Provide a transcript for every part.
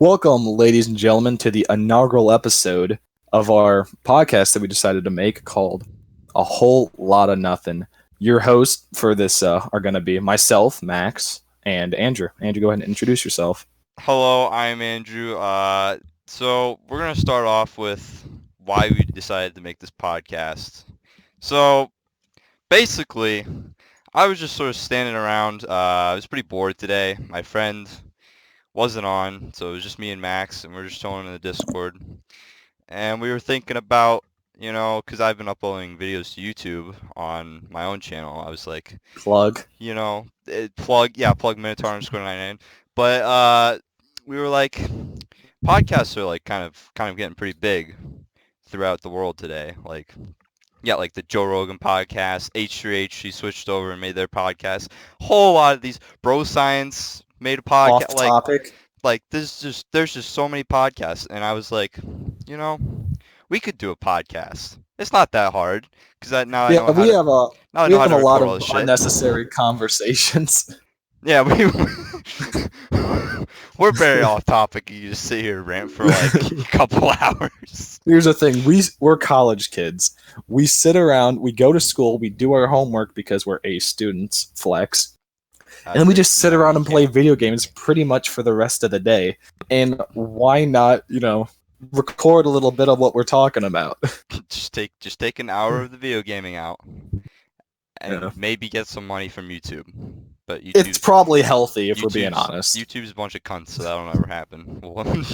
Welcome, ladies and gentlemen, to the inaugural episode of our podcast that we decided to make called A Whole Lot of Nothing. Your hosts for this are going to be myself, Max, and Andrew. Andrew, go ahead and introduce yourself. Hello, I'm Andrew. So we're gonna start off with why we decided to make this podcast. So basically, I was just sort of standing around. I was pretty bored today. My friend wasn't on, so it was just me and Max, and we are just chilling in the Discord. And we were thinking about, because I've been uploading videos to YouTube on my own channel. I was like, Plug. plug Minotaur underscore 99. But we were like, podcasts are like kind of getting pretty big throughout the world today. Like, yeah, like the Joe Rogan podcast, H3H, she switched over and made their podcast. Whole lot of these Bro Science made a podcast. Off topic. Like there's just so many podcasts, and I was like, you know, we could do a podcast. It's not that hard because now I Yeah, know how to now I we know have how to a lot record all of this shit. unnecessary conversations. Yeah, we're very off topic. You just sit here and rant for like a couple hours. Here's the thing: we're college kids. We sit around, we go to school, we do our homework because we're A students. Flex. And then we just sit No, around you and play can't. video games pretty much for the rest of the day. And why not, record a little bit of what we're talking about? Just take an hour of the video gaming out, Yeah. and maybe get some money from YouTube. But It's probably healthy if we're being YouTube's honest. YouTube's a bunch of cunts, so that'll never happen. Alright.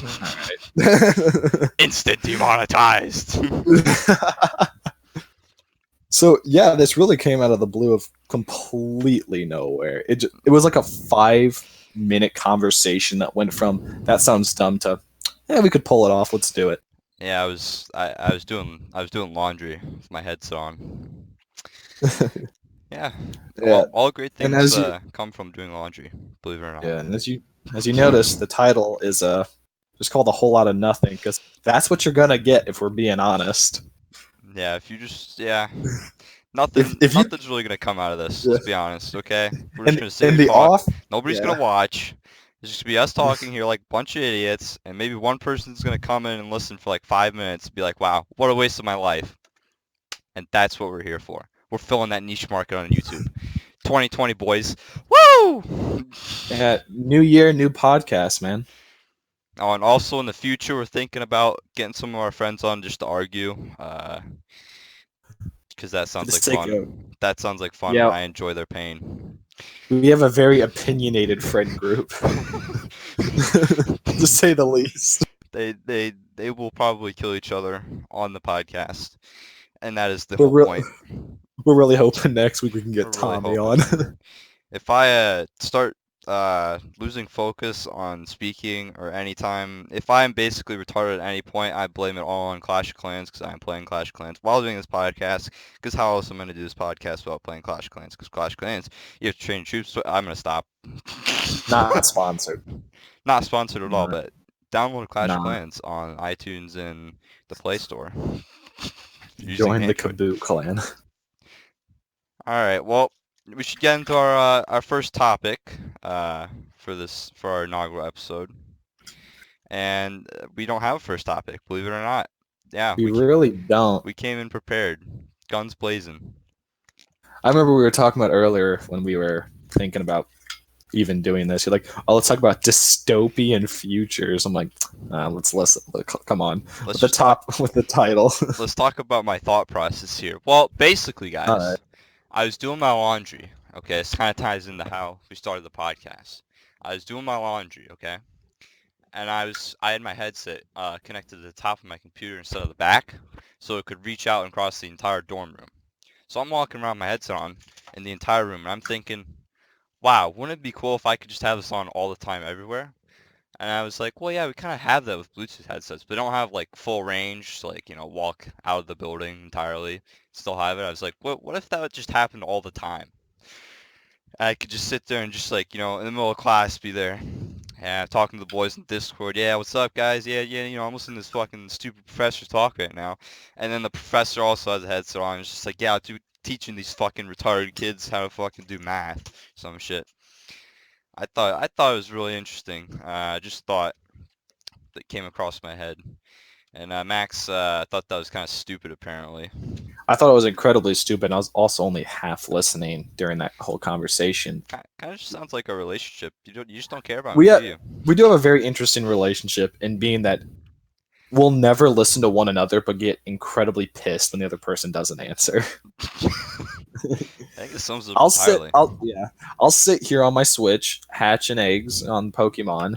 Instant demonetized. So yeah, this really came out of the blue of completely nowhere. It was like a 5-minute conversation that went from that sounds dumb to yeah, we could pull it off. Let's do it. Yeah, I was doing laundry with my headset on. Yeah, Yeah, all great and things come from doing laundry, believe it or not. and as you notice, the title is just called A Whole Lot of Nothing because that's what you're gonna get if we're being honest. Yeah, if you just If you nothing's really gonna come out of this. yeah. Let's be honest, okay? We're just gonna sit And here the talk. off Nobody's yeah gonna watch. It's just gonna be us talking here like a bunch of idiots, and maybe one person's gonna come in and listen for like 5 minutes, and be like, "Wow, what a waste of my life." And that's what we're here for. We're filling that niche market on YouTube. 2020 boys. Woo! yeah, new year, new podcast, man. Oh, and also in the future, we're thinking about getting some of our friends on just to argue, because that For sounds the like sake of fun. That sounds like fun, and yeah, I enjoy their pain. we have a very opinionated friend group, to say the least. They will probably kill each other on the podcast, and that is the We're whole re- point. we're really hoping next week we can get We're really Tommy on. hoping. If I start losing focus on speaking or anytime, if I'm basically retarded at any point, I blame it all on Clash of Clans because I'm playing Clash of Clans while doing this podcast. Because how else am I going to do this podcast without playing Clash of Clans? Because Clash of Clans, you have to train troops. So I'm going to stop. Not sponsored. Not sponsored at all, Not, but download Clash of not. Clans on iTunes and the Play Store. Using Join the Android. Kaboot clan. All right, well, we should get into our first topic for our inaugural episode, and we don't have a first topic, believe it or not. Yeah, We really don't. we came in prepared, guns blazing. I remember we were talking about earlier when we were thinking about even doing this. You're like, oh, let's talk about dystopian futures. I'm like, let's listen. Come on, Let's with the just talk. top with the title. Let's talk about my thought process here. Well, basically, All right. guys, I was doing my laundry. Okay, this kind of ties into how we started the podcast. I was doing my laundry. Okay, and I had my headset connected to the top of my computer instead of the back, so it could reach out and across the entire dorm room. So I'm walking around with my headset on in the entire room, and I'm thinking, wow, wouldn't it be cool if I could just have this on all the time everywhere? And I was like, well, yeah, we kind of have that with Bluetooth headsets, but don't have like full range, to, like, walk out of the building entirely, still have it. I was like, what if that just happened all the time? I could just sit there and just like, in the middle of class be there. Yeah, talking to the boys in Discord. Yeah, what's up, guys? Yeah, yeah, I'm listening to this fucking stupid professor talk right now. And then the professor also has a headset on. It's just like, yeah, dude, teaching these fucking retarded kids how to fucking do math, some shit. I thought it was really interesting. I just thought that came across my head, and Max thought that was kind of stupid apparently. I thought it was incredibly stupid. I was also only half listening during that whole conversation. Kind of just sounds like a relationship. You just don't care about me, We do ha- you? we do have a very interesting relationship in being that we'll never listen to one another, but get incredibly pissed when the other person doesn't answer. I think it sums it up entirely. I'll sit here on my Switch, hatching eggs on Pokemon,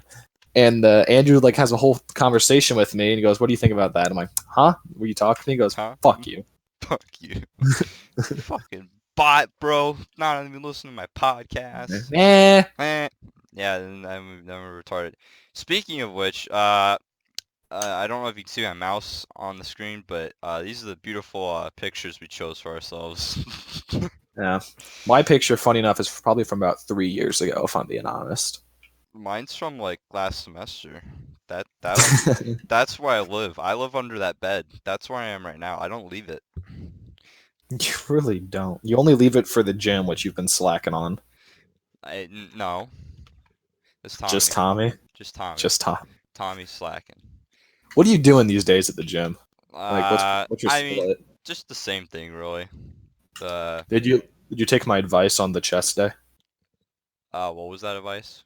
and Andrew like has a whole conversation with me, and he goes, "What do you think about that?" I'm like, "Huh? Were you talking to me?" He goes, Huh? "Fuck you." Fuck you. Fucking bot, bro. Not even listening to my podcast. Nah. Eh. Yeah, I'm retarded. Speaking of which, I don't know if you can see my mouse on the screen, but these are the beautiful pictures we chose for ourselves. Yeah. My picture, funny enough, is probably from about 3 years ago, if I'm being honest. Mine's from like last semester. That's where I live. I live under that bed. That's where I am right now. I don't leave it. You really don't. You only leave it for the gym, which you've been slacking on. No, it's Just Tommy. Tommy. Just Tommy. Just Tom. Tommy's slacking. What are you doing these days at the gym? Like, what's your I mean, split? just the same thing, really. The Did you take my advice on the chest day? what was that advice?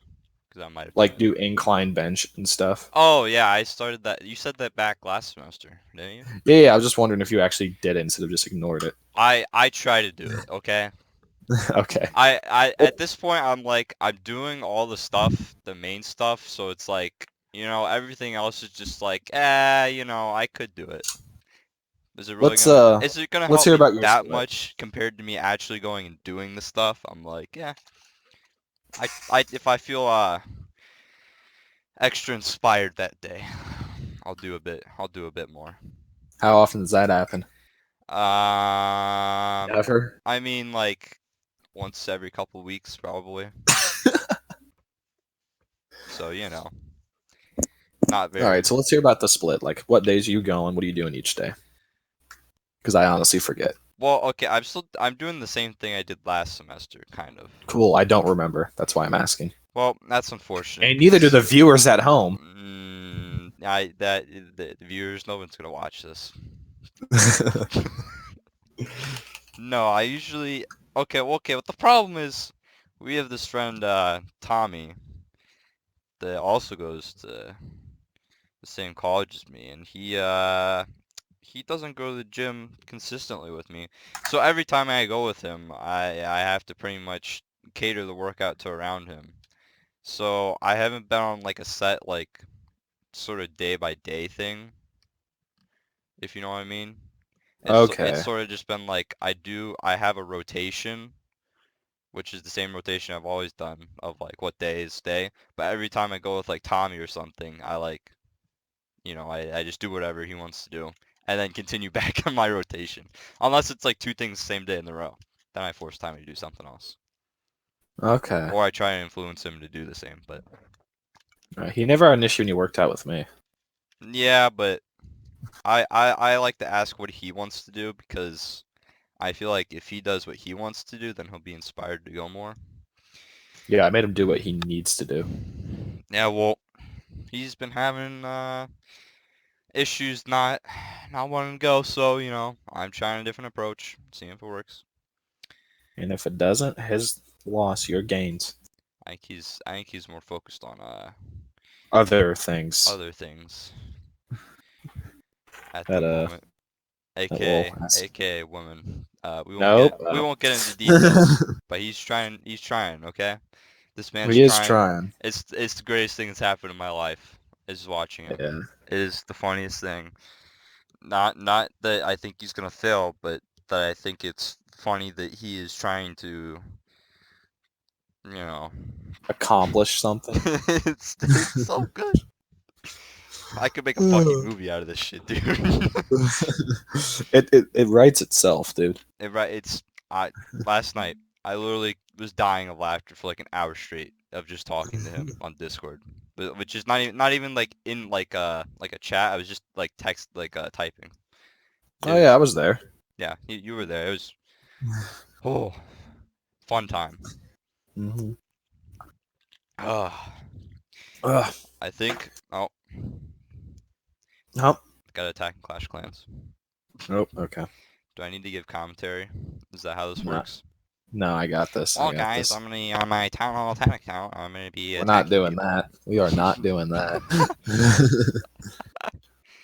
Because I might have done Like, it. do incline bench and stuff? Oh yeah, I started that. You said that back last semester, didn't you? Yeah. I was just wondering if you actually did it instead of just ignored it. I try to do it. Okay. Okay. I Well, at this point I'm doing all the stuff, the main stuff. So it's like everything else is just like I could do it. Is it really let's gonna? Is it gonna let's help hear me about your that split. much compared to me actually going and doing the stuff? I'm like, yeah. I if I feel extra inspired that day, I'll do a bit. I'll do a bit more. How often does that happen? Um, Never. I mean like once every couple weeks probably. So not All very. right, so let's hear about the split. Like, what days are you going? What are you doing each day? Because I honestly forget. Well, okay, I'm doing the same thing I did last semester, kind of. Cool. I don't remember. That's why I'm asking. Well, that's unfortunate And neither do because the viewers at home. the viewers, no one's gonna watch this. No, I usually okay. Well, okay. What the problem is, we have this friend Tommy that also goes to the same college as me, and he doesn't go to the gym consistently with me. So every time I go with him, I have to pretty much cater the workout to around him. So I haven't been on like a set like sort of day by day thing, if you know what I mean. It's Okay. sort of just been like I have a rotation, which is the same rotation I've always done of like what day is day. But every time I go with like Tommy or something, I like I just do whatever he wants to do and then continue back on my rotation. Unless it's like two things the same day in a row. Then I force Tommy to do something else. Okay. Or I try and influence him to do the same. But He never had an issue when you worked out with me. yeah, but I like to ask what he wants to do because I feel like if he does what he wants to do, then he'll be inspired to go more. Yeah, I made him do what he needs to do. Yeah, well, he's been having issues not wanting to go, so I'm trying a different approach, seeing if it works. And if it doesn't, his loss, your gains. I think he's more focused on Other things other things at the that moment, will aka ask. aka women. We won't get Nope. we won't get into details, but he's trying, okay? This man's He is trying. trying. It's the greatest thing that's happened in my life is watching him. Yeah. It is the funniest thing. Not that I think he's gonna fail, but that I think it's funny that he is trying to, you know, Accomplish something. it's so good. I could make a fucking movie out of this shit, dude. it writes itself, dude. Right, I last night I literally was dying of laughter for like an hour straight of just talking to him on Discord, but which is not even like in like a chat. I was just like text like typing. It Oh yeah, I was was there. yeah, you were there. It was oh fun time. Hmm. Ugh. Ugh. I think oh Oh, Got to attack in Clash Clans. oh, okay. Do I need to give commentary? Is that how this No, works? no, I got this. I Well, got guys, this. I'm gonna be on my Town Hall 10 account. I'm gonna be We're not attacking doing people. that. We are not doing that.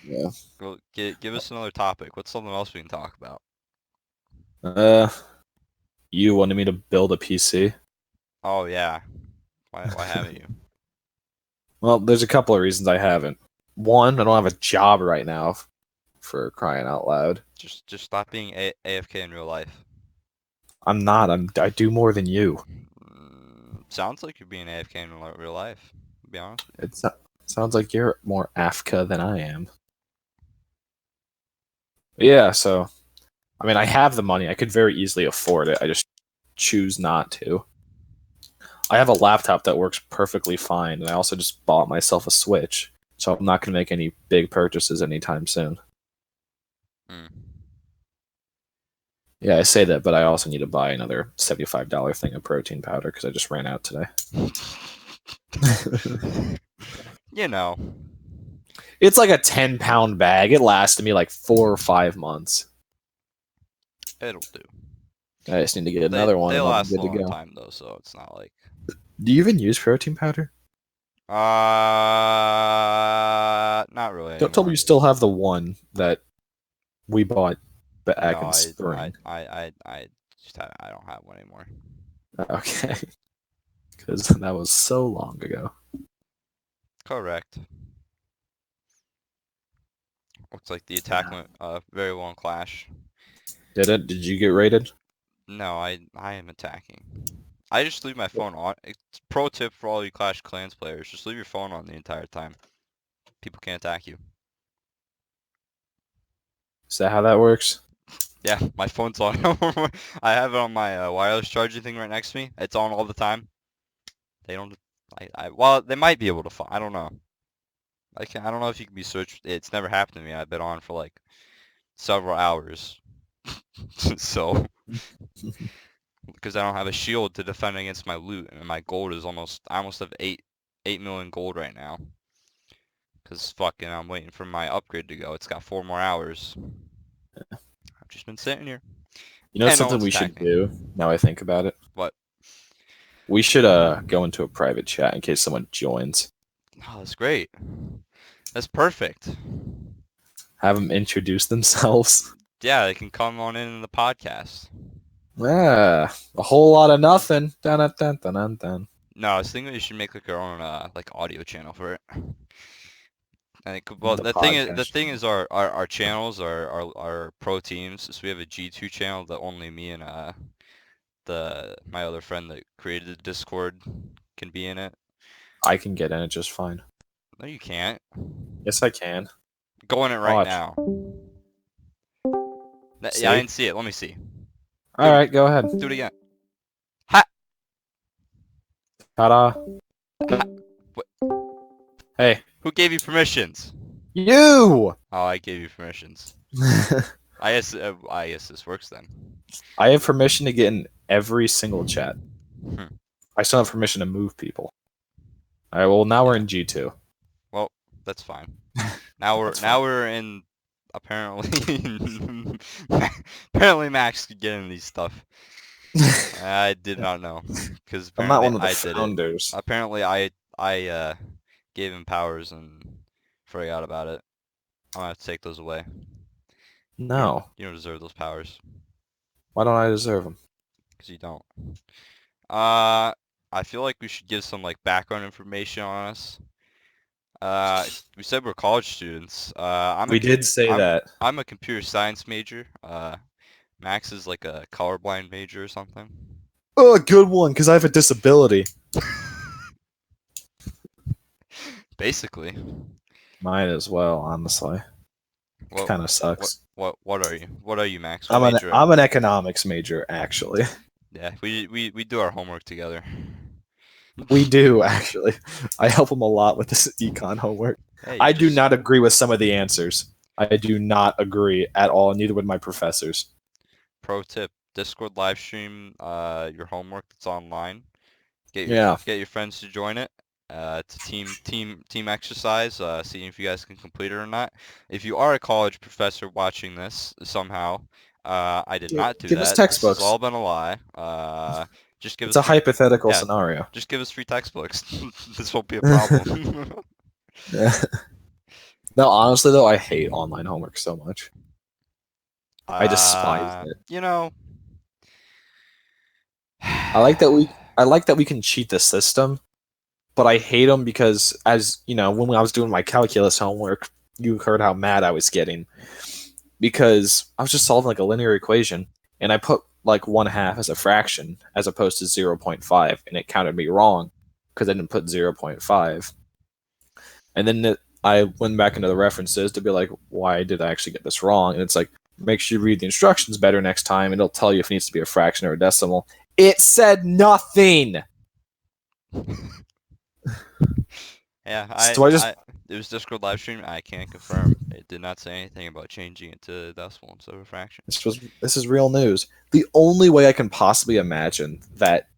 Yeah. Well, give us another topic. What's something else we can talk about? Uh, you wanted me to build a PC? Oh yeah. Why haven't you? Well, there's a couple of reasons I haven't. One, I don't have a job right now, for crying out loud. Just stop being AFK in real life. I'm not. I do more than you. Sounds like you're being AFK in real life. To be honest with you. It sounds like you're more Africa than I am. Yeah, so I mean, I have the money. I could very easily afford it. I just choose not to. I have a laptop that works perfectly fine, and I also just bought myself a Switch, so I'm not going to make any big purchases anytime soon. Mm. Yeah, I say that, but I also need to buy another $75 thing of protein powder because I just ran out today. You know. It's like a 10-pound bag. It lasted me like 4 or 5 months. It'll do. I just need to get another one They and I'll be last a good to long go. time though, so it's not like. Do you even use protein powder? Not really Don't tell me anymore. you still have the one that we bought back No, in spring. I don't have one anymore. Okay. Because that was so long ago. Correct. Looks like the attack went very well in Clash. Did it? Did you get rated? No, I am attacking. I just leave my phone on. It's pro tip for all you Clash Clans players: just leave your phone on the entire time. People can't attack you. Is that how that works? Yeah, my phone's on. I have it on my wireless charging thing right next to me. It's on all the time. They don't. Well, they might be able to find. I don't know. I don't know if you can be searched. It's never happened to me. I've been on for like several hours. So, because I don't have a shield to defend against my loot, and my gold is almost. I almost have 8 million gold right now. Because fucking, I'm waiting for my upgrade to go. It's got 4 more hours. I've just been sitting here, You know and no something one's we should attacking. do now I think about it? What? We should go into a private chat in case someone joins. Oh, that's great. That's perfect. Have them introduce themselves. Yeah, they can come on in the podcast. Yeah, a whole lot of nothing. Dun, dun, dun, dun, dun, dun. No, I was thinking we should make like our own like audio channel for it. Well, The the podcast. thing is our channels are pro teams. So we have a G2 channel that only me and my other friend that created the Discord can be in it. I can get in it just fine. No, you can't. Yes, I can. Go in it right Watch. now. Yeah, I See? didn't see it. Let me see. All right, go ahead. Do it again. Ha! Ta-da. Ha! Hey, Who gave you permissions? you! Oh, I gave you permissions. I guess this works then. I have permission to get in every single chat. Hmm. I still have permission to move people. All right, well, now we're in G2. Well, that's fine. That's fine. We're in apparently apparently Max could get in these stuff. I did not know because I'm not apparently one of the I did it. founders. Apparently I gave him powers and forgot about it. I'm gonna have to take those away. No. You don't deserve those powers Why don't I deserve them? because you don't. I feel like we should give some like background information on us. We said we're college students. We did say that. I'm a computer science major. Max is like a colorblind major or something. Oh, good one, because I have a disability. Basically. Mine as well, honestly. What Kind of sucks. what are you? What are you, Max? What major are I'm you? an economics major, actually. Yeah, we do our homework together. We do, actually. I help him a lot with this econ homework. Hey, I do not agree with some of the answers. I do not agree at all, neither would my professors. pro tip: Discord live stream your homework that's online. Yeah. Get your friends to join it. It's a team exercise. Seeing if you guys can complete it or not. If you are a college professor watching this somehow, I did not do Give us that. This has textbooks. all been a lie. Just give It's us a free. hypothetical Yeah, scenario. just give us free textbooks. This won't be a problem. No, honestly though, I hate online homework so much. I despise it. You know. I like that we can cheat the system, but I hate them because, as you know, when I was doing my calculus homework, you heard how mad I was getting because I was just solving like a linear equation and I put like 1/2 as a fraction as opposed to 0.5, and it counted me wrong because I didn't put 0.5. And then I went back into the references to be like, why did I actually get this wrong? And it's like, make sure you read the instructions better next time, and it'll tell you if it needs to be a fraction or a decimal. It said nothing. Yeah, So I just it was Discord live stream. I can't confirm. It did not say anything about changing it to decimal instead of a fraction. this is real news. The only way I can possibly imagine that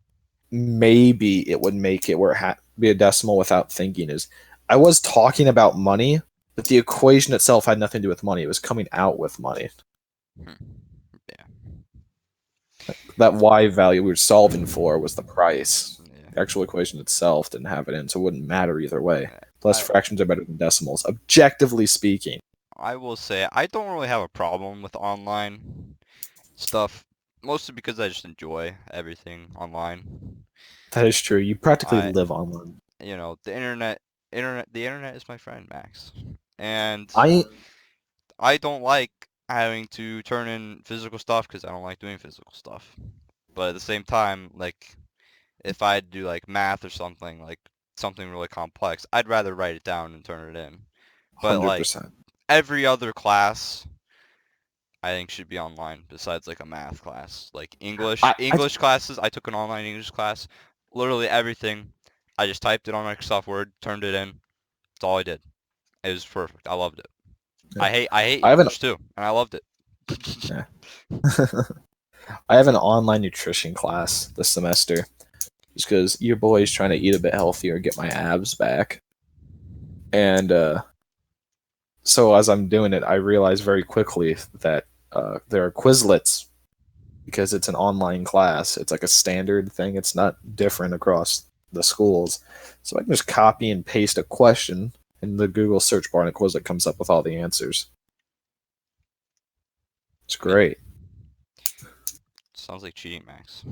maybe it would make it where it be a decimal without thinking is I was talking about money, but the equation itself had nothing to do with money. It was coming out with money. Hmm. Yeah. That y value we were solving for was the price. Yeah. The actual equation itself didn't have it in, so it wouldn't matter either way. Plus, I fractions are better than decimals, objectively speaking. I will say I don't really have a problem with online stuff, mostly because I just enjoy everything online. That is true. You practically I live online. the the internet is my friend, Max, and I I don't like having to turn in physical stuff because I don't like doing physical stuff. But at the same time, like if I do like math or something, like something really complex, I'd rather write it down and turn it in. But like 100%. every other class, I think should be online besides like a math class. Like I English classes, I took an online English class. Literally everything, I just typed it on Microsoft Word, turned it in. That's all I did. It was perfect. I loved it. I hate I have an English too, and I loved it. yeah. I have an online nutrition class this semester just because your boy's trying to eat a bit healthier and get my abs back. And so as I'm doing it, I realize very quickly that there are Quizlets because it's an online class. It's like a standard thing. It's not different across the schools. So I can just copy and paste a question in the Google search bar, and a Quizlet comes up with all the answers. It's great. Sounds like cheating, Max.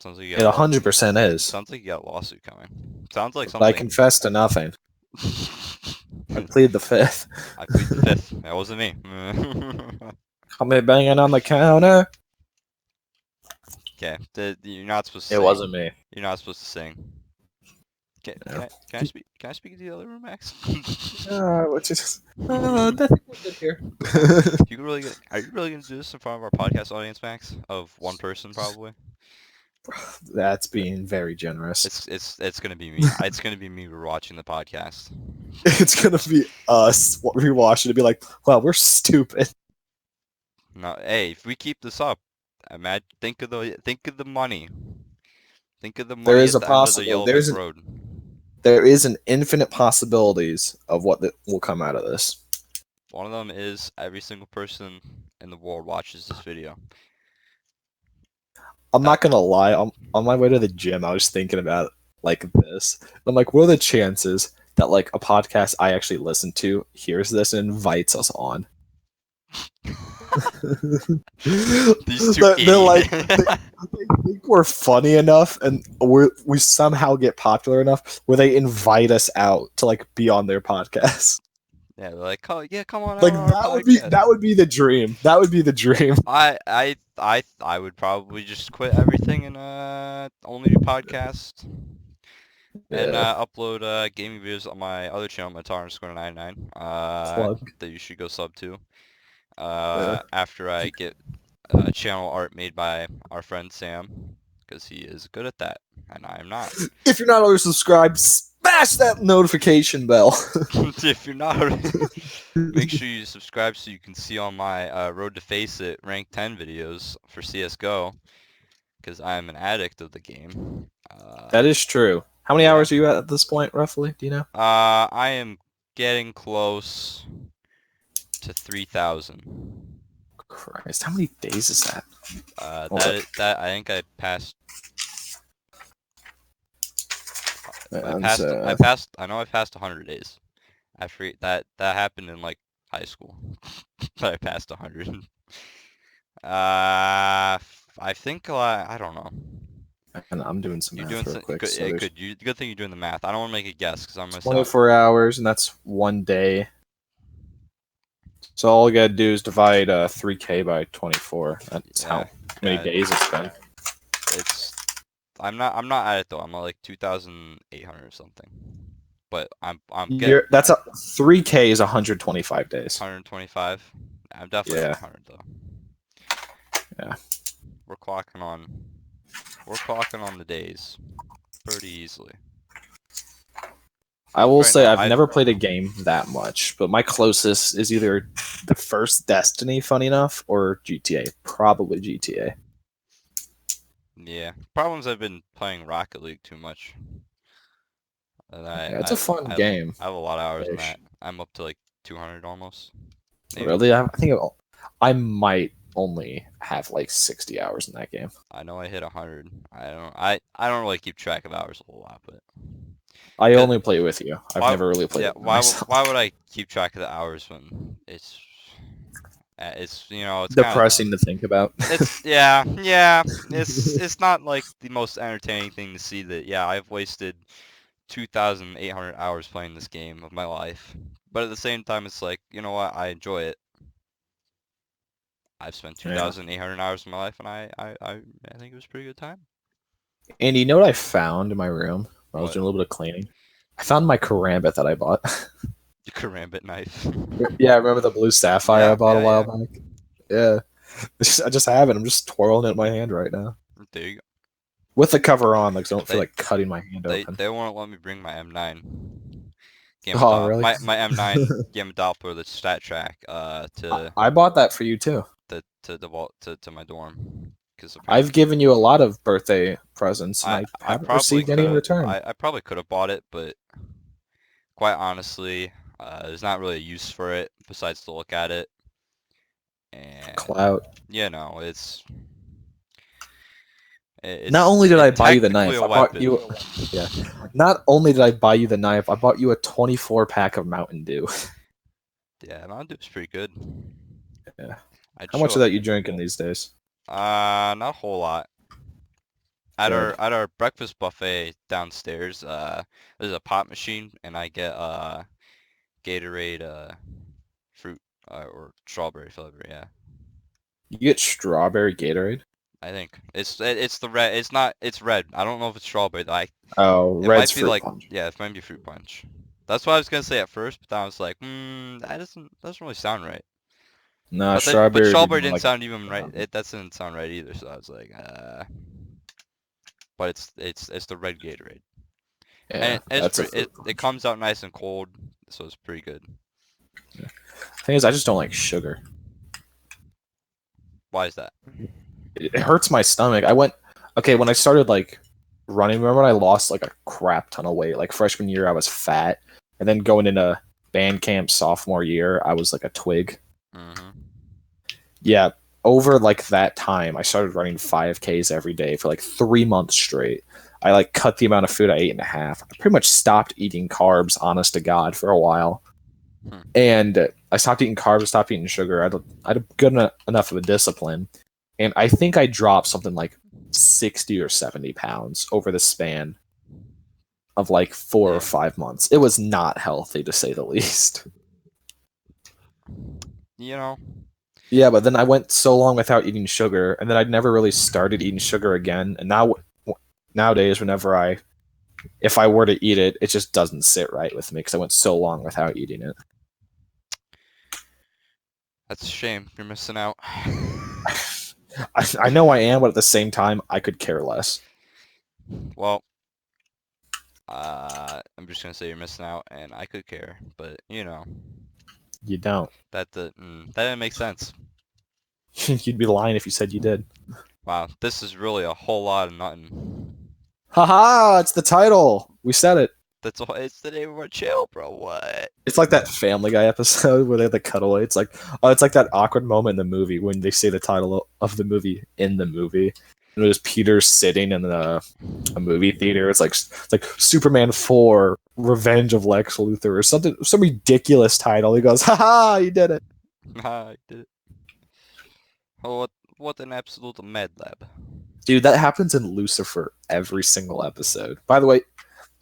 Sounds like It 100% is. sounds like you got a lawsuit coming. Sounds like But I something. confess to nothing. I plead the fifth. I plead the fifth. That wasn't me. Call me banging on the counter. Okay, you're not supposed to It sing. wasn't me. You're not supposed to sing. No. Can I speak? Can I speak to the other room, Max? What's just? Nothing we did here. Are you really gonna do this in front of our podcast audience, Max? Of one person, probably. That's being very generous. It's gonna be me. It's gonna be me watching the podcast. It's gonna be us rewatching to be like, wow, we're stupid. No, hey, if we keep this up, imagine think of the money. Think of the There money is at a the end of the possible. yellow brick road. There is an infinite possibilities of what will come out of this. One of them is every single person in the world watches this video. I'm not gonna lie. On my way to the gym, I was thinking about it like this. I'm like, what are the chances that like a podcast I actually listen to hears this and invites us on? These two They're like, idiots. they think we're funny enough, and we somehow get popular enough where they invite us out to like be on their podcast. Yeah, they're like, oh yeah, come on Like out on our podcast. that would be the dream. That would be the dream. I would probably just quit everything and only do podcasts and Yeah. upload gaming videos on my other channel, Matar_99. Plug. That you should go sub to. Yeah. After I get channel art made by our friend Sam, because he is good at that, and I am not. If you're not already subscribed, smash that notification bell. If you're not already, make sure you subscribe so you can see all my Road to Face It rank 10 videos for CSGO, because I am an addict of the game. That is true. How many Yeah. hours are you at this point, roughly? Do you know? I am getting close to 3,000. Christ, how many days is that? Hold up. That I think That's I know I passed 100 days. I forget that happened in like high school. That I passed 100. I think I don't know. and I'm doing some You're math doing real some quick. good. So Yeah, there's good thing you're doing the math. I don't want to make a guess because I'm gonna sound. 24 hours, and that's 1 day. So all you gotta do is divide 3K by 24. That's Yeah, how many yeah. days it's been. It's I'm not at it though. I'm at like 2,800 or something. But I'm getting That's a 3K is 125 days. 125. I'm definitely Yeah, over 100 though. yeah. We're clocking on. We're clocking on the days pretty easily. I Like will right say now, I've never played a game that much, but my closest is either the first Destiny, funny enough, or GTA. Probably GTA. yeah. Problems I've been playing Rocket League too much. And Yeah, it's a fun game. I have a lot of hours in Ish. that. I'm up to like 200 almost. Maybe. Really, I think I might only have like 60 hours in that game. I know I hit 100. I don't really keep track of hours a whole lot, but I cause only play with you. I've why never really played yeah, it by myself. why would I keep track of the hours when it's it's kind of Depressing to think about. it's yeah, it's not like the most entertaining thing to see that yeah, I've wasted 2,800 hours playing this game of my life. But at the same time it's like, you know what? I enjoy it. I've spent Yeah. 2,800 hours of my life and I think it was a pretty good time. And you know what I found in my room? When I was What? doing a little bit of cleaning. I found my karambit that I bought. The karambit knife. Yeah, I remember the blue sapphire I Yeah, bought a yeah, while yeah. back. Yeah, I just have it. I'm just twirling it in my hand right now There you go. with the cover on, like so I don't feel They like cutting my hand open. they won't let me bring my M9 Oh, really? my M9 Gamma Doppler the stat track I bought that for you too. to the vault to my dorm because I've apparently given you a lot of birthday presents, and I I haven't probably received any could in have return. I probably could have bought it, but quite honestly, there's not really a use for it besides to look at it, and Clout. Not only did it's I buy you the technically knife, a I bought weapon. you. Yeah. Not only did I buy you the knife, I bought you a 24 pack of Mountain Dew. Yeah, Mountain Dew's pretty good. Yeah. I'd How much show of that you drinking these days? not a whole lot. Good. At our breakfast buffet downstairs, there's a pop machine, and I get Gatorade fruit or strawberry flavor. Yeah, You get strawberry Gatorade? I think it's the red. It's not. It's red. I don't know if it's strawberry. Oh, It Red's might be fruit like punch. yeah, it might be fruit punch. That's what I was gonna say at first, but then I was like, that doesn't really sound right. Nah, But strawberry would be strawberry more didn't like sound even right. brown. That didn't sound right either. So I was like, but it's the red Gatorade, and Yeah, it's that's a pretty. fruit It punch. comes out nice and cold, so it's pretty good. Yeah. Thing is, I just don't like sugar. Why is that? It hurts my stomach. Okay, when I started like running, remember when I lost like a crap ton of weight? Like freshman year, I was fat, and then going into band camp sophomore year, I was like a twig. Mm-hmm. Yeah, over like that time, I started running 5Ks every day for like 3 months straight. I like cut the amount of food I ate in half. I pretty much stopped eating carbs, honest to God, for a while. Hmm. And I stopped eating carbs, I stopped eating sugar. I had a good enough of a discipline. And I think I dropped something like 60 or 70 pounds over the span of like 4 or 5 months. It was not healthy to say the least. You know, Yeah, but then I went so long without eating sugar, and then I'd never really started eating sugar again. And nowadays, if I were to eat it, it just doesn't sit right with me because I went so long without eating it. that's a shame. You're missing out. I know I am, but at the same time, I could care less. Well, I'm just gonna say you're missing out, and I could care, but You don't. that didn't make sense. You'd be lying if you said you did. Wow, this is really a whole lot of nothing. Haha, it's the title. We said it. That's all. It's the name of our channel, bro. What? It's like that Family Guy episode where they have the cutaway. It's like, oh, it's like that awkward moment in the movie when they say the title of the movie in the movie. And it was Peter sitting in a movie theater. It's like Superman 4, Revenge of Lex Luthor, or something, some ridiculous title. He goes, haha, you did it. I did it. Oh, what an absolute mad lab. Dude, that happens in Lucifer every single episode. By the way,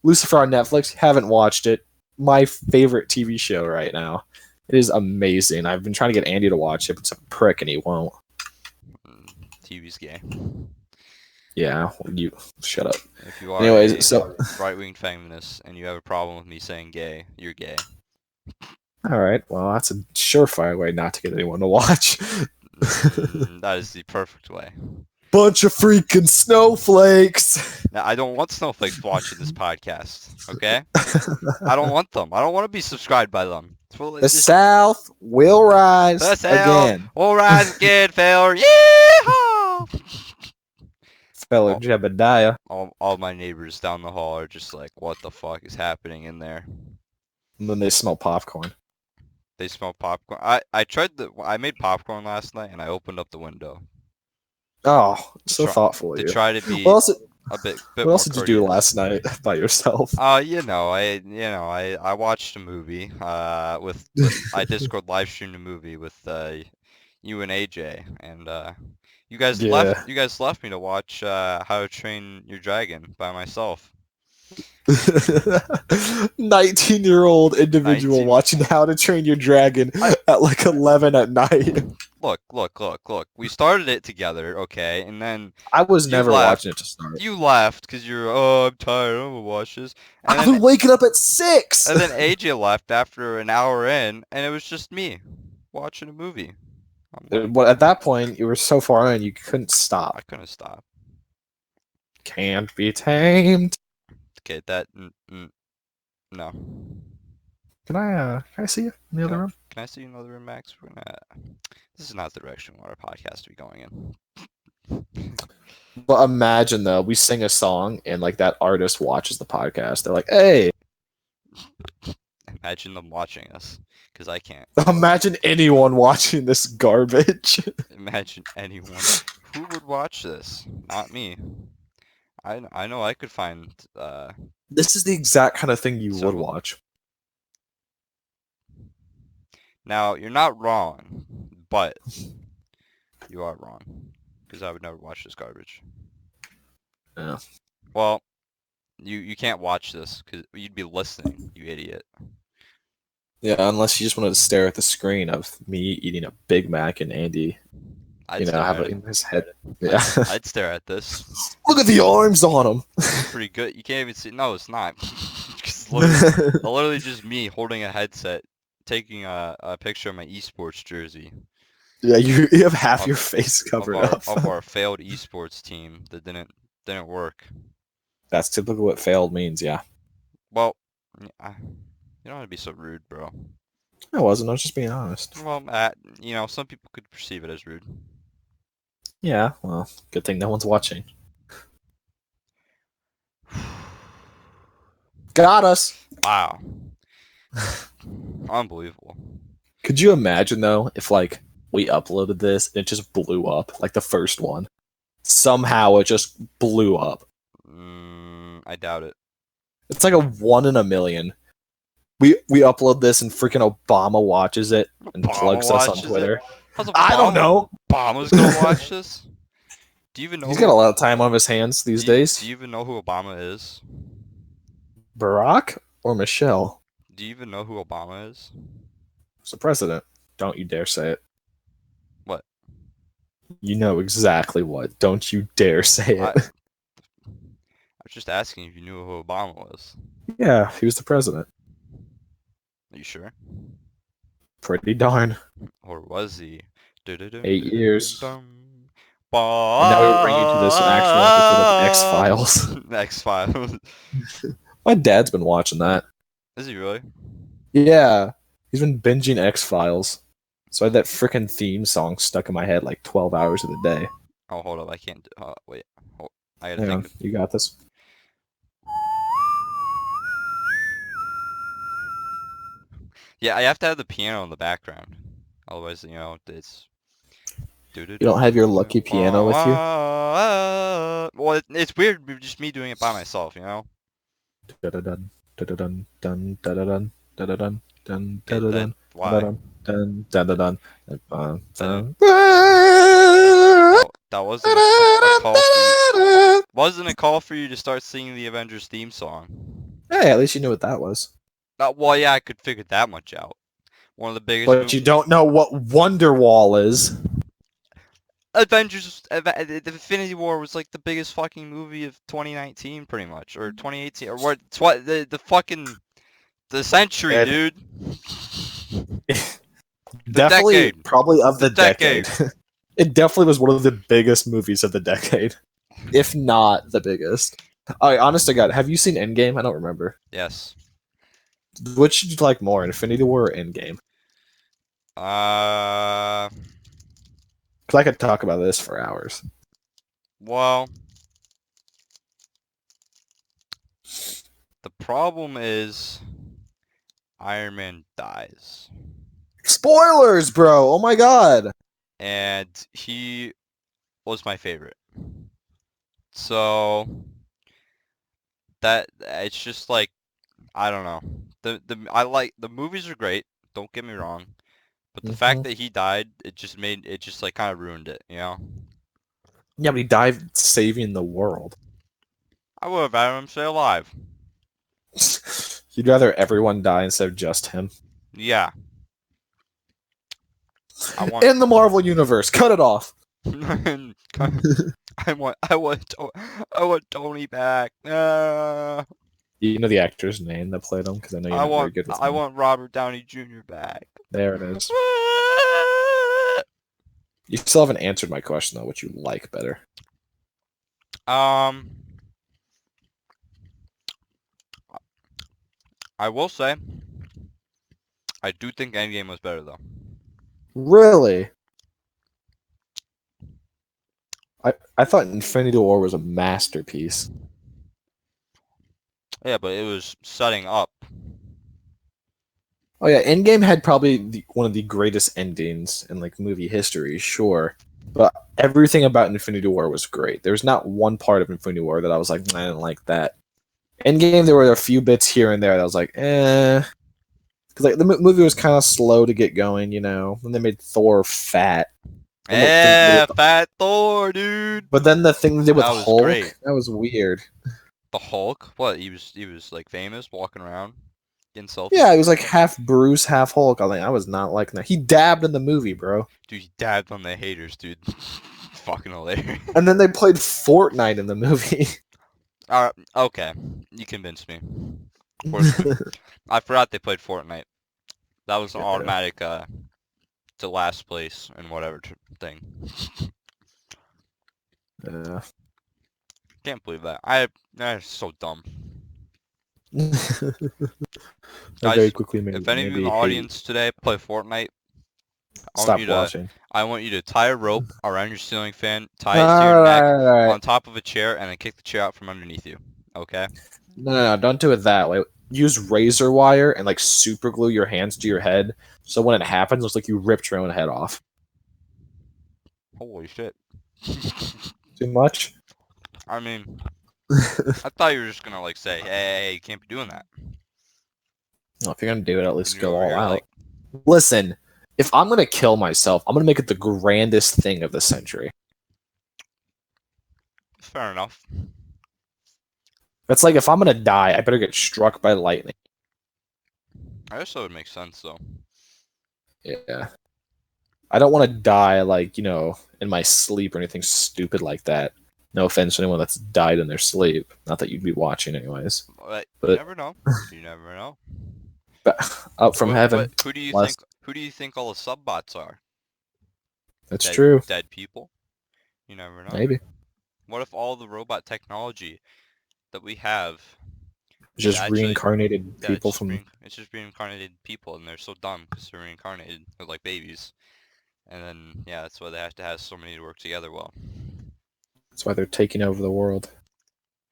Lucifer on Netflix, haven't watched it. My favorite TV show right now. It is amazing. I've been trying to get Andy to watch it, but it's a prick and he won't. TV's gay. Yeah, well, you shut up. If you are Anyways, so right-wing feminist and you have a problem with me saying gay, you're gay. all right, well, that's a surefire way not to get anyone to watch. That is the perfect way. Bunch of freaking snowflakes. Now, I don't want snowflakes watching this podcast, okay? I don't want them. I don't want to be subscribed by them. The South will rise the again. Will rise again, failure. Yeehaw! Fellow Jebediah. All my neighbors down the hall are just like, what the fuck is happening in there? And then they smell popcorn. They smell popcorn. I made popcorn last night and I opened up the window. Oh, so thoughtful of you. To try to be a bit what else did you do last night by yourself? I watched a movie. I Discord live streamed a movie with you and AJ, and you guys left me to watch How to Train Your Dragon by myself. 19-year-old individual watching How to Train Your Dragon at like 11 at night. Look. We started it together, okay, and then I was never watching it to start. You left because you're, I'm tired, I'm gonna watch this. And I've been waking up at 6! And then AJ left after an hour in, and it was just me watching a movie. Well, at that point, you were so far in, you couldn't stop. I couldn't stop. Can't be tamed. Okay, no. Can I see you in the other room? Can I see you in the other room, Max? This is not the direction we want our podcast to be going in. But imagine though, we sing a song and like that artist watches the podcast. They're like, "Hey!" Imagine them watching us, because I can't. Imagine anyone watching this garbage. Imagine anyone. Who would watch this? Not me. I know I could find. This is the exact kind of thing you would watch. Now, you're not wrong, but you are wrong, because I would never watch this garbage. Yeah. Well, you can't watch this, because you'd be listening, you idiot. Yeah, unless you just wanted to stare at the screen of me eating a Big Mac and Andy, have it in his head. Yeah. I'd stare at this. Look at the arms on him. It's pretty good. You can't even see. No, it's not. It's literally just me holding a headset, taking a picture of my esports jersey. Yeah, you have half your face covered up. Of our failed esports team that didn't work. That's typically what failed means, yeah. Well, you don't want to be so rude, bro. I wasn't. I was just being honest. Well, some people could perceive it as rude. Yeah, well, good thing no one's watching. Got us. Wow. Unbelievable. Could you imagine though if like we uploaded this and it just blew up, like the first one? Somehow it just blew up. I doubt it. It's like a 1 in a million. We upload this and freaking Obama watches it and plugs us on Twitter. I don't know. Obama's gonna watch this? Do you even know? He's got a lot of time on his hands these days. Do you even know who Obama is? Barack or Michelle? Do you even know who Obama is? He's the president. Don't you dare say it. What? You know exactly what. Don't you dare say it. I was just asking if you knew who Obama was. Yeah, he was the president. Are you sure? Pretty darn. Or was he? 8 years. And now we bring you to this actual episode of X-Files. X-Files. My dad's been watching that. Is he really? Yeah. He's been binging X-Files. So I had that freaking theme song stuck in my head like 12 hours of the day. Oh, hold up. I can't do... wait. I gotta think. You got this. Yeah, I have to have the piano in the background. Otherwise, it's. You don't have your lucky piano with you? Well, it's weird just me doing it by myself, Dun dun dun dun dun dun dun dun Okay, that dun why? dun dun That dun that dun. that wasn't a call for you. Wasn't a call for you to start singing the Avengers theme song. Hey, at least you knew what that was. Well, yeah, I could figure that much out. One of the biggest But movies. you don't know what Wonderwall is. The Infinity War was like the biggest fucking movie of 2019, pretty much, or 2018, or what? It's what the fucking the century, And dude. The definitely, decade. probably of The the decade. decade. It definitely was one of the biggest movies of the decade, if not the biggest. All right, honest to God, have you seen Endgame? I don't remember. Yes. Which did you like more, Infinity War or Endgame? Uh. Because I could talk about this for hours. Well, the problem is Iron Man dies, Spoilers, bro! Oh my God! and he was my favorite. So that it's just like I don't know. I like the movies are great. Don't get me wrong, but the Hmm. fact that he died, it just like kind of ruined it. Yeah, but he died saving the world. I would have had him stay alive. You'd rather everyone die instead of just him. Yeah, I want. In the Marvel Universe, cut it off! I want Tony back. You know the actor's name that played him? Because I know you're I not very want good with I names. want Robert Downey Jr. back. There it is. You still haven't answered my question, though, what you like better. Um, I will say I do think Endgame was better though. Really? I thought Infinity War was a masterpiece. Yeah, but it was setting up. Oh yeah, Endgame had probably one of the greatest endings in like movie history, sure. But everything about Infinity War was great. There's not one part of Infinity War that I was like, I didn't like that. Endgame, there were a few bits here and there that I was like, eh. Because like the movie was kind of slow to get going, and they made Thor fat. Then what thing they did Yeah, with, Fat Thor, dude. but then the thing they did with That was great. Hulk, that was weird. The Hulk. What? He was like famous, walking around, getting Yeah, selfies. he was like half Bruce, half Hulk. I was not liking that. He dabbed in the movie, bro. Dude, he dabbed on the haters, dude. Fucking hilarious. And then they played Fortnite in the movie. Okay, you convinced me. I forgot they played Fortnite. That was an Yeah. automatic to last place in whatever thing. Yeah. Can't believe that. That's so dumb. I very Guys, quickly if any of you in maybe the hate. audience today play Fortnite, I want you Stop to watching. I want you to tie a rope around your ceiling fan, tie it to your neck Alright. on top of a chair, and then kick the chair out from underneath you. Okay? No, don't do it that way. Use razor wire and like super glue your hands to your head, so when it happens, it looks like you ripped your own head off. Holy shit. Too much? I mean, I thought you were just gonna like say, hey, you can't be doing that. Well, if you're gonna do it, at And least you're go over all here like, out. Listen, if I'm gonna kill myself, I'm gonna make it the grandest thing of the century. fair enough. That's like if I'm gonna die, I better get struck by lightning. I guess that would make sense though. Yeah. I don't want to die like, in my sleep or anything stupid like that. No offense to anyone that's died in their sleep. Not that you'd be watching anyways. But you But never know. You never know. up from heaven. Who do you Blessed. think? Who do you think all the subbots are? That's Dead, true. dead people. You never know. Maybe. What if all the robot technology that we have is Just actually, reincarnated yeah, people from it's just reincarnated people, and they're so dumb because they're reincarnated. They're like babies, and then yeah, that's why they have to have so many to work together well. that's why they're taking over the world.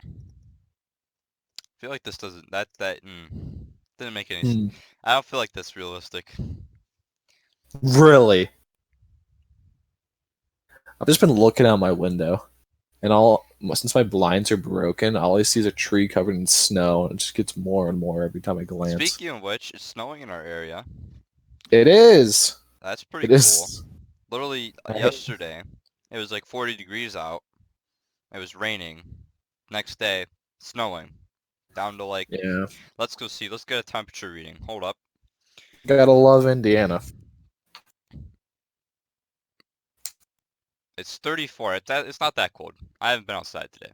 I feel like this doesn't that that. Didn't make any. Hmm. I don't feel like that's realistic. Really? I've just been looking out my window, and since my blinds are broken, all I see is a tree covered in snow, and it just gets more and more every time I glance. Speaking of which, it's snowing in our area. It is. That's pretty It cool. is. Literally I, yesterday, it was like 40 degrees out. It was raining. Next day, snowing. Down to like, yeah. let's go see. Let's get a temperature reading. Hold up. Gotta love Indiana. It's 34. It's not that cold. I haven't been outside today.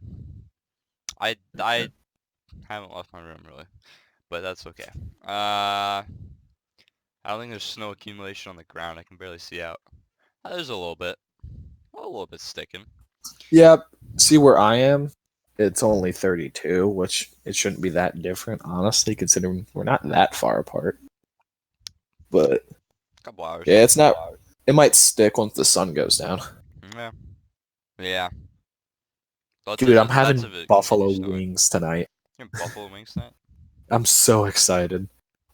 I haven't left my room really, but that's okay. I don't think there's snow accumulation on the ground. I can barely see out. There's a little bit sticking. Yep. See where I am? It's only 32, which it shouldn't be that different, honestly, considering we're not that far apart. But Couple hours. yeah, it's not. It might stick once the sun goes down. Yeah. Yeah. Dude, I'm Lots having of it buffalo continues snowing. wings tonight. You have buffalo wings tonight? I'm so excited.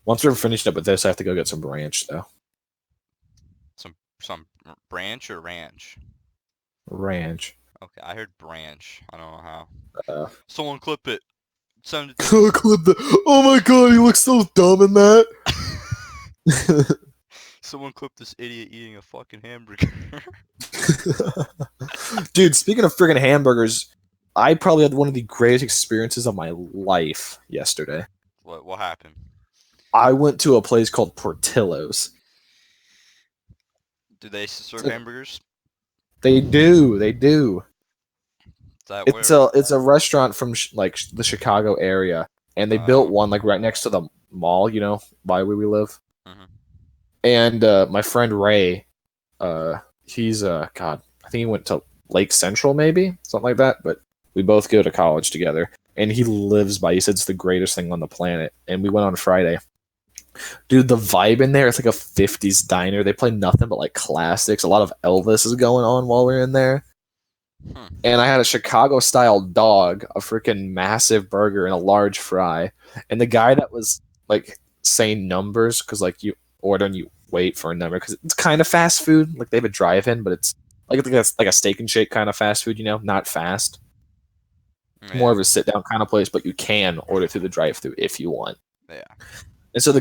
Once we're finished up with this, I have to go get some ranch, though. Some branch or ranch? Ranch. Okay, I heard branch. I don't know how. Uh, Someone clip it. Send it. oh my god, he looks so dumb in that. Someone clip this idiot eating a fucking hamburger. Dude, speaking of friggin' hamburgers, I probably had one of the greatest experiences of my life yesterday. What happened? I went to a place called Portillo's. Do they serve So- hamburgers? They do. They do. Is that It's a restaurant from the Chicago area, and they built one like right next to the mall, by where we live. Mhm. And my friend Ray, he's God, I think he went to Lake Central, maybe something like that. But we both go to college together, and he lives by. He said it's the greatest thing on the planet. And we went on Friday. Dude, the vibe in there, it's like a 50s diner. They play nothing but like classics. A lot of Elvis is going on while we're in there. And I had a Chicago style dog, a freaking massive burger, and a large fry. And the guy that was like saying numbers, because like you order and you wait for a number, because it's kind of fast food. Like they have a drive-in, but it's like a steak and shake kind of fast food, not fast. Yeah. More of a sit down kind of place, but you can order through the drive-through if you want. Yeah. And so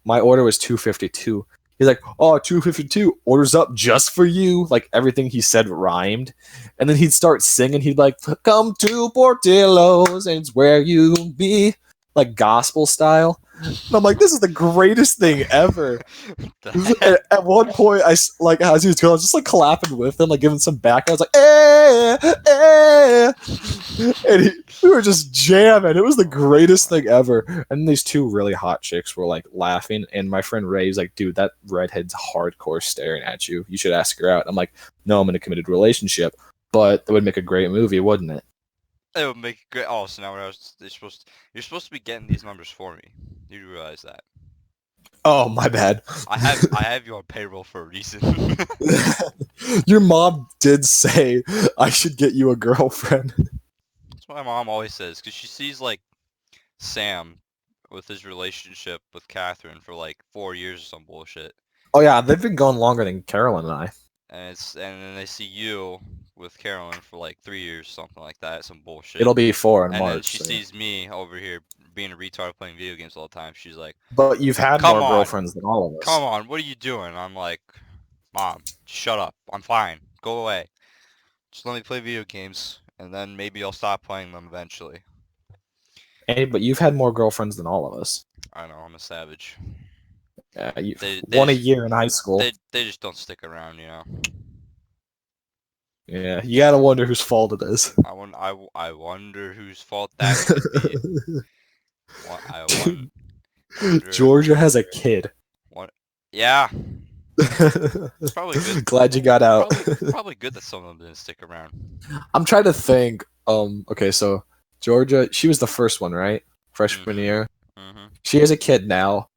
my order was $2.52. He's like, oh, $2.52, orders up just for you. Like everything he said rhymed. And then he'd start singing. He'd like, come to Portillo's and it's where you be. Like gospel style. And I'm like, this is the greatest thing ever. At one point, as he was going, I was just like clapping with him, like giving some back. I was like, and we were just jamming. It was the greatest thing ever. And these two really hot chicks were like laughing. And my friend Ray's like, dude, that redhead's hardcore staring at you. You should ask her out. I'm like, no, I'm in a committed relationship. But that would make a great movie, wouldn't it? It would make it great. Oh, so now you're supposed to be getting these numbers for me. You do realize that? Oh, my bad. I have you on payroll for a reason. Your mom did say I should get you a girlfriend. That's what my mom always says, because she sees like Sam with his relationship with Catherine for like 4 years or some bullshit. Oh yeah, they've been going longer than Carolyn and I. And then they see you with Carolyn for like 3 years, something like that, some bullshit. It'll be 4 in and March. then she sees me over here being a retard playing video games all the time. She's like, but you've had more girlfriends than all of us. come on, what are you doing? I'm like, Mom, shut up. I'm fine. Go away. Just let me play video games, and then maybe I'll stop playing them eventually. Hey, but you've had more girlfriends than all of us. I know, I'm a savage. Yeah, They one a just- year in high school. They just don't stick around, you know. Yeah, you gotta wonder whose fault it is. I wonder whose fault that could be. Wonder, Georgia has a kid. What? Yeah. It's probably good. Glad you got out. Probably good that some of them didn't stick around. I'm trying to think. Okay, so Georgia, she was the first one, right? Freshman year. Mm-hmm. She has a kid now.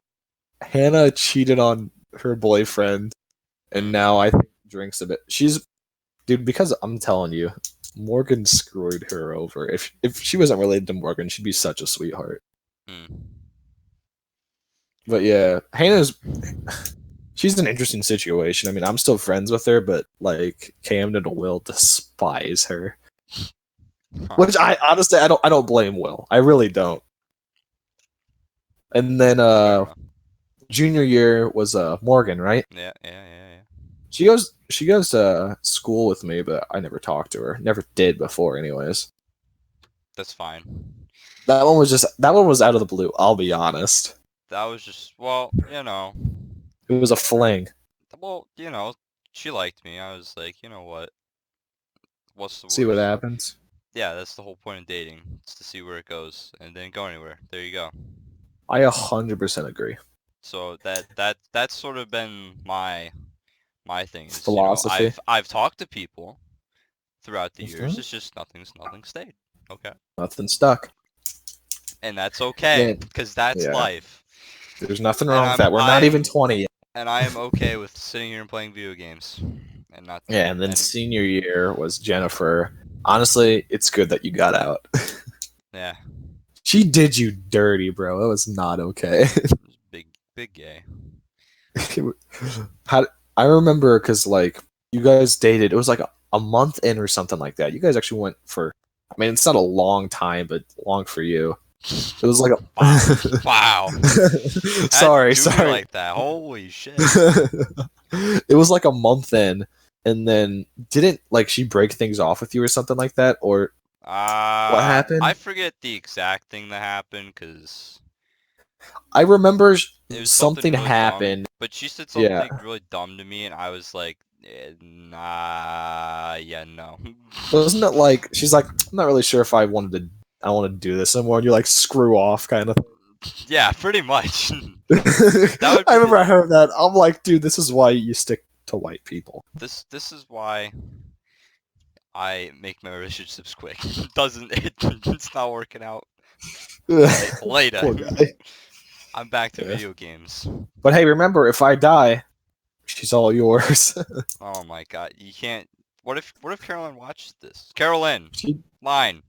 Hannah cheated on her boyfriend, and now I think drinks a bit. Dude, because I'm telling you, Morgan screwed her over. If she wasn't related to Morgan, she'd be such a sweetheart. Hmm. But yeah, Hannah's she's an interesting situation. I mean, I'm still friends with her, but like Camden will despise her. Huh. Which I honestly I don't blame Will. I really don't. And then Fair enough. junior year was Morgan, right? Yeah, yeah, yeah, yeah. She goes to school with me, but I never talked to her. Never did before anyways. That's fine. That one was out of the blue, I'll be honest. That was just, well, you know, It was a fling. well, you know, she liked me. I was like, you know what? What's the See what worst? happens. Yeah, that's the whole point of dating. It's to see where it goes and then go anywhere. There you go. I 100% agree. So that's sort of been my thing is, you know, Philosophy. I've talked to people throughout the years. Mhm. It's just nothing stayed. Okay. Nothing stuck. And that's okay, Man, because that's yeah. life. There's nothing And wrong with that. We're not even 20 yet. I am okay with sitting here and playing video games and not Yeah, and then and senior year was Jennifer. Honestly, it's good that you got out. yeah, She did you dirty, bro. It was not okay. big gay. How I remember because like you guys dated. It was like a month in or something like that. You guys actually went for. I mean, it's not a long time, but long for you. It was like Wow. a. Wow. How'd you sorry, do me sorry. like that? Holy shit. It was like a month in, and then didn't like she break things off with you or something like that, or what I happened? forget the exact thing that happened because I remember it was something something really dumb. happened. But she said Yeah, something really dumb to me, and I was like, nah, yeah, no. wasn't it like she's like I'm not really sure if I want to do this anymore. And you're like screw off kind of. Yeah, pretty much. That I would be remember I heard that. I'm like, dude, this is why you stick to white people. this is why I make my relationships quick. It's not working out. Later. Poor guy. I'm back to Yeah. video games. But hey, remember, if I die, she's all yours. Oh my god, you can't. What if Carolyn watched this? Carolyn, she, line.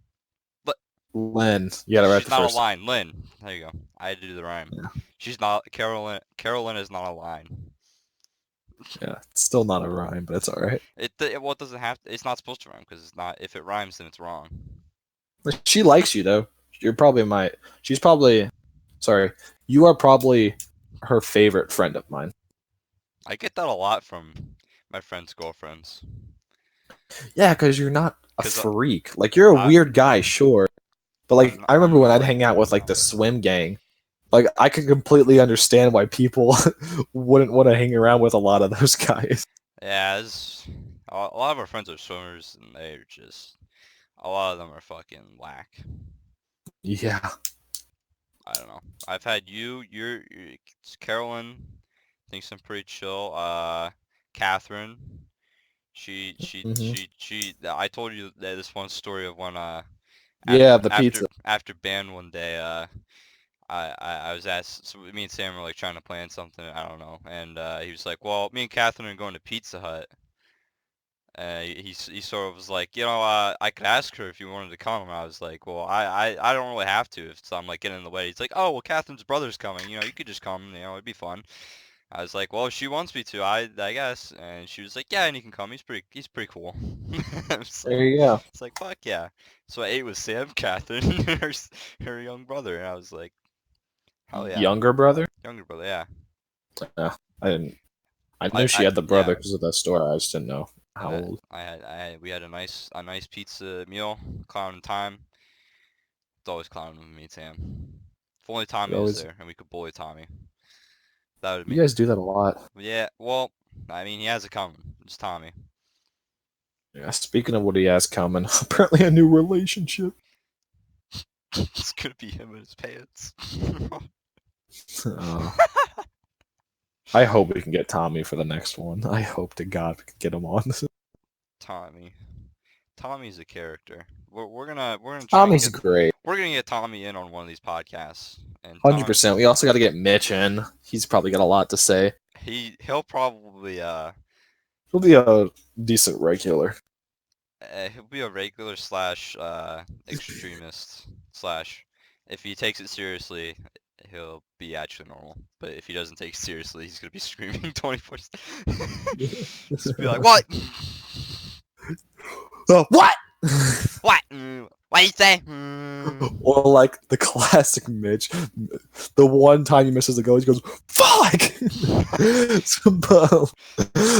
Len, you gotta write She's the not a first. line. Lynn. There you go. I had to do the rhyme. Yeah, She's not Carolyn. Carolyn is not a line. yeah. It's still not a rhyme, but it's all right. Well, it doesn't have. It's not supposed to rhyme because it's not. If it rhymes, then it's wrong. She likes you though. You're probably my. She's probably. Sorry, you are probably her favorite friend of mine. I get that a lot from my friends' girlfriends. Yeah, because you're not a Cause freak. Like you're a I, weird guy, sure. But like I remember I'm when not I'd like hang out that. with like No. the swim gang. Like I could completely understand why people wouldn't want to hang around with a lot of those guys. Yeah, a lot of our friends are swimmers, and they're just a lot of them are fucking whack. Yeah. I don't know. I've had you're Carolyn thinks I'm pretty chill. Catherine, Hmm. I told you that this one story of when Yeah, the pizza. after band one day I was asked, so me and Sam were like trying to plan something, I don't know, and he was like, well, me and Catherine are going to Pizza Hut. He sort of was like, you know, I could ask her if you wanted to come. And I was like, well, I don't really have to if I'm like getting in the way. He's like, oh, well, Catherine's brother's coming. You know, you could just come. You know, it'd be fun. I was like, well, if she wants me to, I guess. And she was like, yeah, and he can come. He's pretty cool. There you go. It's like, fuck yeah. So I ate with Sam, Catherine, her young brother, and I was like, hell yeah, Younger brother? younger brother, yeah. Yeah. I didn't I knew she had the brother Yeah. because of that story. I just didn't know And how old. we had a nice pizza meal, clown time. It's always clowning with me, Sam. If only You Tommy was always there and we could bully Tommy. That would you make. guys do that a lot. Yeah, well, I mean, he has it coming. It's Tommy. Yeah, speaking of what he has coming, apparently a new relationship. It's gonna be him in his pants. Uh, I hope we can get Tommy for the next one. I hope to God we can get him on. Tommy. Tommy's a character. We're gonna try and Tommy's get great. we're gonna get Tommy in on one of these podcasts. And Tommy, 100%. We also got to get Mitch in. He's probably got a lot to say. he'll probably He'll be a decent regular. he'll be a regular slash extremist slash if he takes it seriously he'll be actually normal. But if he doesn't take it seriously, he's gonna be screaming 24. Just be like, what? What? What? What you say? Or like the classic Mitch, the one time he misses the goal, he goes, "Fuck!" Just Out of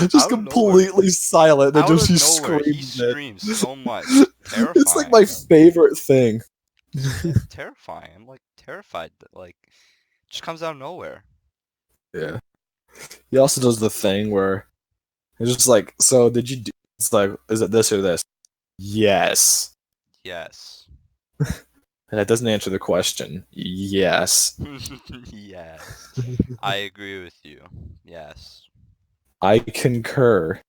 nowhere. completely silent, and Out just of he nowhere, he screams it. screams so much. It's like Terrifying. my favorite thing. It's terrifying. I'm like terrified that like it just comes out of nowhere. Yeah. He also does the thing where it's just like, so did you do? It's like, is it this or this? Yes. Yes. And that doesn't answer the question. Yes. Yes. I agree with you. Yes. I concur.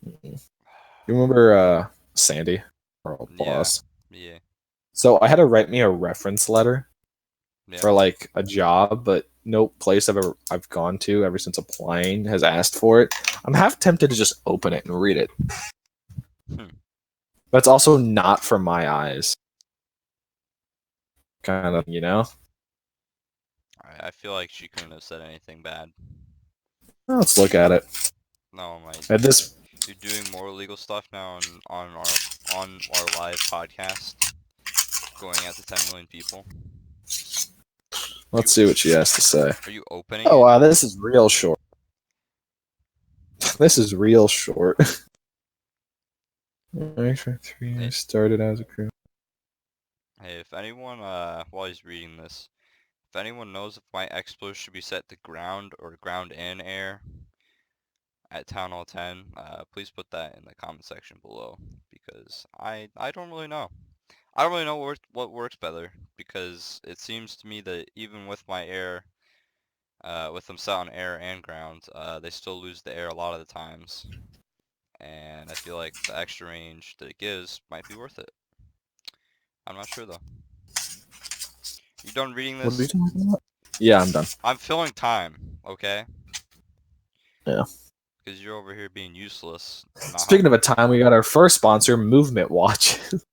You remember Sandy, our old Yeah. boss? Yeah. So I had to write me a reference letter Yeah. for like a job, but no place I've gone to ever since applying has asked for it. I'm half tempted to just open it and read it. Hmm. But it's also not for my eyes. Kind of, you know? I feel like she couldn't have said anything bad. Let's look at it. No, like At this, you're doing more illegal stuff now on our live podcast, going out to 10 million people. let's see what she has to say. Are you opening Oh it? wow, this is real short. This is real short. I started as a crew. Hey, if anyone while he's reading this, if anyone knows if my explos should be set to ground or ground in air at Town Hall 10, please put that in the comment section below because I don't really know. I don't really know what works better because it seems to me that even with my air, with them set on air and ground, they still lose the air a lot of the times. And I feel like the extra range that it gives might be worth it. I'm not sure though. You done reading What are you this? talking about? Yeah, I'm done. I'm filling time, okay? Yeah. Because you're over here being useless and not Speaking of helping. a time, we got our first sponsor, Movement Watch. Is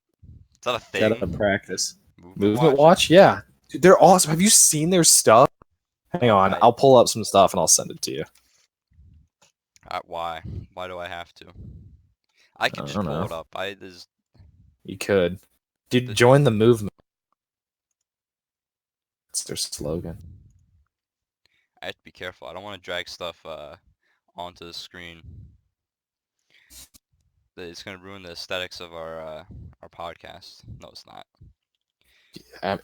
that a Gotta thing? practice. Movement Movement watch? Watch? Yeah. Dude, they're awesome. Have you seen their stuff? Hang No, on. I'll pull up some stuff and I'll send it to you. why? Why do I have to? I I could just don't pull know. it up. There's You could. Dude, the join the movement. It's their slogan. I have to be careful. I don't want to drag stuff onto the screen. It's gonna ruin the aesthetics of our podcast. No, it's not.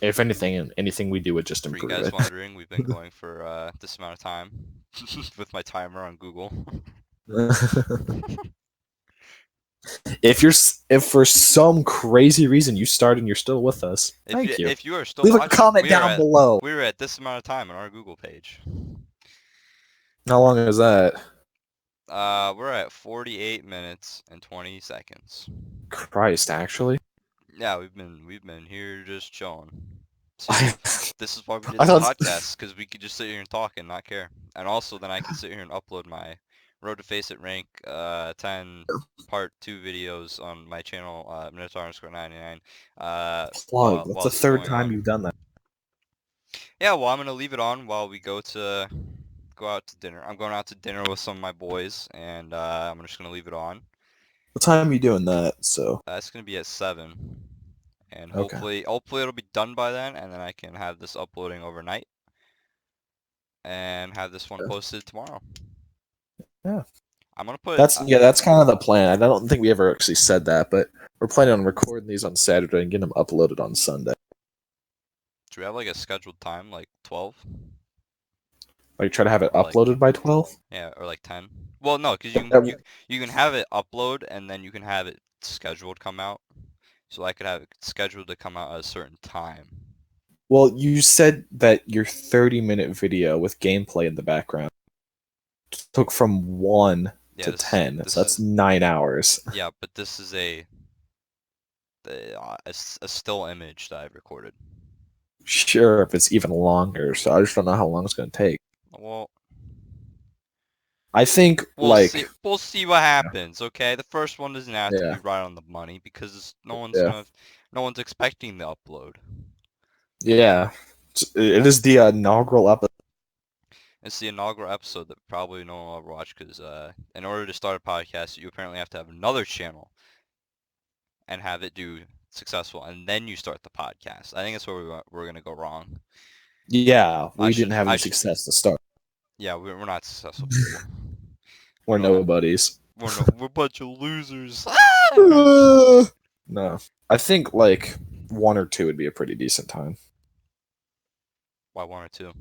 If anything, anything we do would just For you improve guys it. wondering, we've been going for this amount of time with my timer on Google. If for some crazy reason you start and you're still with us, thank you. If you are still Leave a watching, comment down below. we're at this amount of time on our Google page. How long is that? We're at 48 minutes and 20 seconds. Christ, actually. Yeah, we've been here just chilling. See, I, this is why we did I the thought podcast, because we could just sit here and talk and not care. And also, then I can sit here and upload my Road to Face It Rank 10 Part 2 videos on my channel, Minotaur_99, plug. That's while the this is third going time on. you've done that. Yeah, well, I'm gonna leave it on while we go out to dinner. I'm going out to dinner with some of my boys, and I'm just gonna leave it on. What time are you doing that? So It's gonna be at 7, and okay. hopefully it'll be done by then, and then I can have this uploading overnight, and have this one posted tomorrow. Yeah. I'm gonna put. That's kind of the plan. I don't think we ever actually said that, but we're planning on recording these on Saturday and getting them uploaded on Sunday. Do we have like a scheduled time, like 12? Like try to have it Or like uploaded by 12. yeah, or like 10? Well, no, because you can have it upload and then you can have it scheduled come out. So I could have it scheduled to come out at a certain time. Well, you said that your 30-minute video with gameplay in the background took from 1 to 10. So that's 9 hours. Yeah, but this is a still image that I've recorded. Sure, if it's even longer. So I just don't know how long it's going to take. Well, I think we'll see what happens. Okay, the first one doesn't have to be right on the money because no one's expecting the upload. Yeah, it is the inaugural episode. It's the inaugural episode that probably no one will ever watch because in order to start a podcast, you apparently have to have another channel and have it do successful, and then you start the podcast. I think that's where we're gonna go wrong. Yeah, I we didn't should have I any should success to start. yeah, we're not successful people. We We're don't have nobodies. we're a bunch of losers. No, I think like 1 or 2 would be a pretty decent time. Why 1 or 2?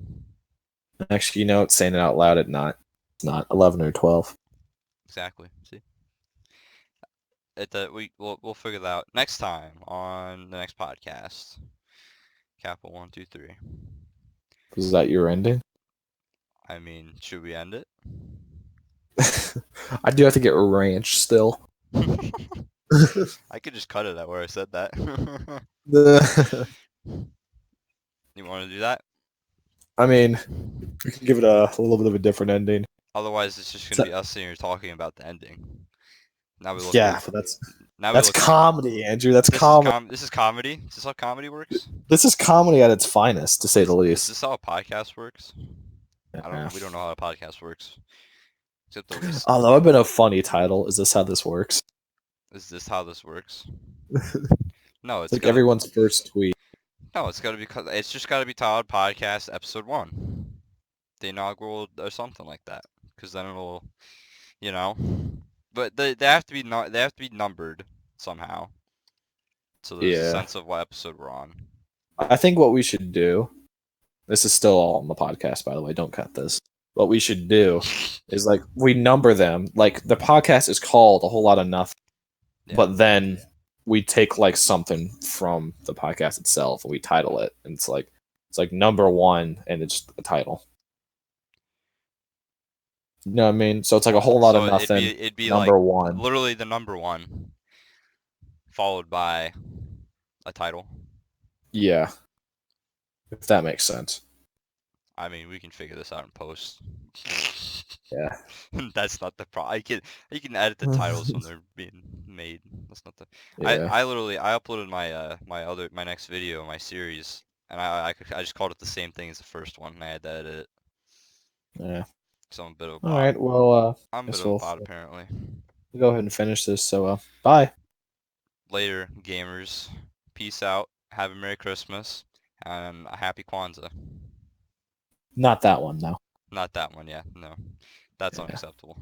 Actually, saying it out loud, it's not 11 or 12. Exactly. See, we'll figure that out next time on the next podcast. Capital 1, 2, 3. Is that your ending? I mean, should we end it? I do have to get ranch still. I could just cut it at where I said that. You want to do that? I mean, we can give it a little bit of a different ending. Otherwise, it's just gonna be us sitting here talking about the ending. Now we look Yeah, like but that's now we that's look. comedy, Andrew. That's This is comedy. this is comedy. Is this how comedy works? This is comedy at its finest, to say the Is least. this how a podcast works? I don't Yeah. know. We don't know how a podcast works. Except that we. Although it'd been a funny title. Is this how this works? Is this how this works? No, It's like everyone's first tweet. No, it's gotta be. It's just gotta be titled Podcast Episode 1, the inaugural or something like that. Because then it'll, you know. But they have to be they have to be numbered somehow. So there's a Yeah. sense of what episode we're on. I think what we should do. This is still all on the podcast, by the way. Don't cut this. What we should do is like we number them. Like the podcast is called A Whole Lot of Nothing, Yeah. but then we take like something from the podcast itself and we title it, and it's like number 1 and it's a title. You know what I mean? So it's like a whole lot of nothing. It'd be number like 1. literally the number 1 followed by a title. Yeah, if that makes sense. I mean, we can figure this out in post. Yeah. That's not the problem. You can edit the titles when they're being made. That's not the. Yeah. I literally uploaded my next video, my series, and I just called it the same thing as the first one, and I had to edit it. Yeah. So I'm a bit of a bot. All right. Well, I'm a bit of a bot apparently. We'll go ahead and finish this. So, bye. Later, gamers. Peace out. Have a Merry Christmas and a Happy Kwanzaa. Not that one, though. Not that one, yeah. No. That's Yeah. unacceptable.